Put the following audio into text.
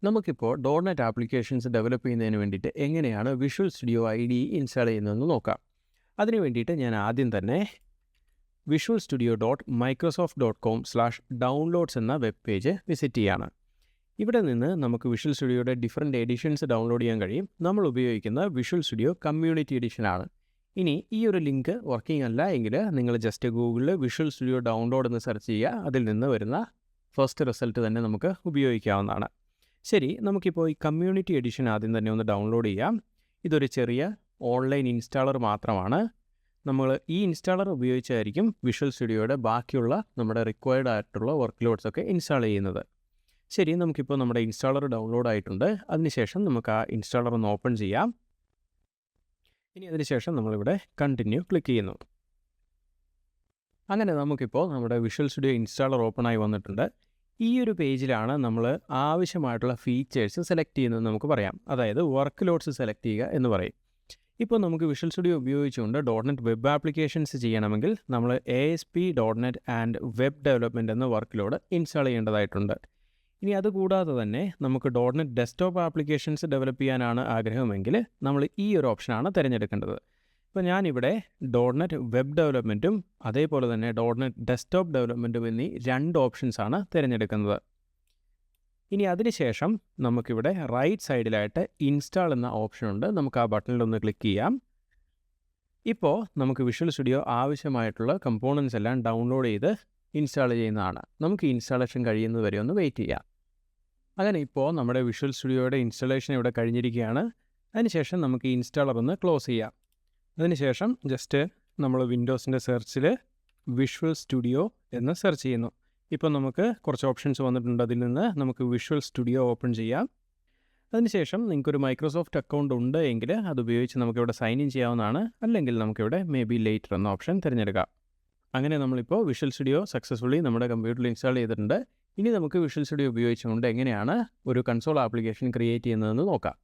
നമുക്കിപ്പോൾ ഡോട്ട്നെറ്റ് applications develop ചെയ്യുന്നതിന് വേണ്ടിയിട്ട് എങ്ങനെയാണ് വിഷ്വൽ സ്റ്റുഡിയോ IDE ഇൻസ്റ്റാൾ ചെയ്യുന്നതെന്ന് നോക്കാം. അതിന് വേണ്ടിയിട്ട് ഞാൻ ആദ്യം തന്നെ visualstudio.microsoft.com/downloads എന്ന വെബ് പേജ് വിസിറ്റ് ചെയ്യാണ്. ഇവിടെ നിന്ന് നമുക്ക് വിഷ്വൽ സ്റ്റുഡിയോയുടെ ഡിഫറെൻറ്റ് എഡിഷൻസ് ഡൗൺലോഡ് ചെയ്യാൻ കഴിയും. നമ്മൾ ഉപയോഗിക്കുന്ന വിഷ്വൽ സ്റ്റുഡിയോ കമ്മ്യൂണിറ്റി എഡിഷനാണ്. ഇനി ഈ ഒരു ലിങ്ക് വർക്കിംഗ് അല്ല എങ്കിൽ നിങ്ങൾ ജസ്റ്റ് ഗൂഗിളിൽ വിഷ്വൽ സ്റ്റുഡിയോ ഡൗൺലോഡ് എന്ന് സെർച്ച് ചെയ്യുക. അതിൽ നിന്ന് വരുന്ന ഫസ്റ്റ് റിസൾട്ട് തന്നെ നമുക്ക് ഉപയോഗിക്കാവുന്നതാണ്. ശരി, നമുക്കിപ്പോൾ ഈ കമ്മ്യൂണിറ്റി എഡിഷൻ ആദ്യം തന്നെ ഒന്ന് ഡൗൺലോഡ് ചെയ്യാം. ഇതൊരു ചെറിയ ഓൺലൈൻ ഇൻസ്റ്റാളർ മാത്രമാണ്. നമ്മൾ ഈ ഇൻസ്റ്റാളർ ഉപയോഗിച്ചായിരിക്കും വിഷ്വൽ സ്റ്റുഡിയോയുടെ ബാക്കിയുള്ള നമ്മുടെ റിക്വയർഡ് ആയിട്ടുള്ള വർക്ക് ലോഡ്സ് ഒക്കെ ഇൻസ്റ്റാൾ ചെയ്യുന്നത്. ശരി, നമുക്കിപ്പോൾ നമ്മുടെ ഇൻസ്റ്റാളർ ഡൗൺലോഡ് ആയിട്ടുണ്ട്. അതിനുശേഷം നമുക്ക് ആ ഇൻസ്റ്റാളർ ഒന്ന് ഓപ്പൺ ചെയ്യാം. ഇനി അതിനുശേഷം നമ്മളിവിടെ കണ്ടിന്യൂ ക്ലിക്ക് ചെയ്യുന്നു. അങ്ങനെ നമുക്കിപ്പോൾ നമ്മുടെ വിഷ്വൽ സ്റ്റുഡിയോ ഇൻസ്റ്റാളർ ഓപ്പൺ ആയി വന്നിട്ടുണ്ട്. ഈ ഒരു പേജിലാണ് നമ്മൾ ആവശ്യമായിട്ടുള്ള ഫീച്ചേഴ്സ് സെലക്ട് ചെയ്യുന്നത് നമുക്ക് പറയാം. അതായത് വർക്ക് ലോഡ്സ് സെലക്ട് ചെയ്യുക എന്ന് പറയും. ഇപ്പോൾ നമുക്ക് വിഷ്വൽ സ്റ്റുഡിയോ ഉപയോഗിച്ചുകൊണ്ട് ഡോട്ട്നെറ്റ് വെബ് ആപ്ലിക്കേഷൻസ് ചെയ്യണമെങ്കിൽ നമ്മൾ ASP.NET ആൻഡ് വെബ് ഡെവലപ്മെൻറ്റ് എന്ന വർക്ക് ലോഡ് ഇൻസ്റ്റാൾ ചെയ്യേണ്ടതായിട്ടുണ്ട്. ഇനി അതുകൂടാതെ തന്നെ നമുക്ക് ഡോട്ട്നെറ്റ് ഡെസ്ക്ടോപ്പ് ആപ്ലിക്കേഷൻസ് ഡെവലപ്പ് ചെയ്യാനാണ് ആഗ്രഹമെങ്കിൽ നമ്മൾ ഈ ഒരു ഓപ്ഷനാണ് തിരഞ്ഞെടുക്കേണ്ടത്. ഇപ്പോൾ ഞാനിവിടെ ഡോട്ട്നെറ്റ് വെബ് ഡെവലപ്മെൻറ്റും അതേപോലെ തന്നെ ഡോട്ട്നെറ്റ് ഡെസ്ക്ടോപ്പ് ഡെവലപ്മെൻറ്റും എന്നീ 2 ഓപ്ഷൻസാണ് തിരഞ്ഞെടുക്കുന്നത്. ഇനി അതിനുശേഷം നമുക്കിവിടെ റൈറ്റ് സൈഡിലായിട്ട് ഇൻസ്റ്റാൾ എന്ന ഓപ്ഷനുണ്ട്. നമുക്ക് ആ ബട്ടണിലൊന്ന് ക്ലിക്ക് ചെയ്യാം. ഇപ്പോൾ നമുക്ക് വിഷ്വൽ സ്റ്റുഡിയോ ആവശ്യമായിട്ടുള്ള കമ്പോണൻസ് എല്ലാം ഡൗൺലോഡ് ചെയ്ത് ഇൻസ്റ്റാൾ ചെയ്യുന്നതാണ്. നമുക്ക് ഇൻസ്റ്റാളേഷൻ കഴിയുന്നത് വരെ ഒന്ന് വെയിറ്റ് ചെയ്യാം. അങ്ങനെ ഇപ്പോൾ നമ്മുടെ വിഷ്വൽ സ്റ്റുഡിയോയുടെ ഇൻസ്റ്റാളേഷൻ ഇവിടെ കഴിഞ്ഞിരിക്കുകയാണ്. അതിനുശേഷം നമുക്ക് ഈ ഇൻസ്റ്റാളർ ഒന്ന് ക്ലോസ് ചെയ്യാം. അതിനുശേഷം ജസ്റ്റ് നമ്മൾ വിൻഡോസിൻ്റെ സെർച്ചിൽ വിഷ്വൽ സ്റ്റുഡിയോ എന്ന് സെർച്ച് ചെയ്യുന്നു. ഇപ്പോൾ നമുക്ക് കുറച്ച് ഓപ്ഷൻസ് വന്നിട്ടുണ്ട്. അതിൽ നിന്ന് നമുക്ക് വിഷ്വൽ സ്റ്റുഡിയോ ഓപ്പൺ ചെയ്യാം. അതിനുശേഷം നിങ്ങൾക്കൊരു മൈക്രോസോഫ്റ്റ് അക്കൗണ്ട് ഉണ്ട് എങ്കിൽ അതുപയോഗിച്ച് നമുക്കിവിടെ സൈൻ ഇൻ ചെയ്യാവുന്നതാണ്. അല്ലെങ്കിൽ നമുക്കിവിടെ മേ ബി ലേറ്റർ എന്ന ഓപ്ഷൻ തിരഞ്ഞെടുക്കാം. അങ്ങനെ നമ്മളിപ്പോൾ വിഷ്വൽ സ്റ്റുഡിയോ സക്സസ്ഫുള്ളി നമ്മുടെ കമ്പ്യൂട്ടറിൽ ഇൻസ്റ്റാൾ ചെയ്തിട്ടുണ്ട്. ഇനി നമുക്ക് വിഷ്വൽ സ്റ്റുഡിയോ ഉപയോഗിച്ചുകൊണ്ട് എങ്ങനെയാണ് ഒരു കൺസോൾ ആപ്ലിക്കേഷൻ ക്രിയേറ്റ് ചെയ്യുന്നതെന്ന് നോക്കാം.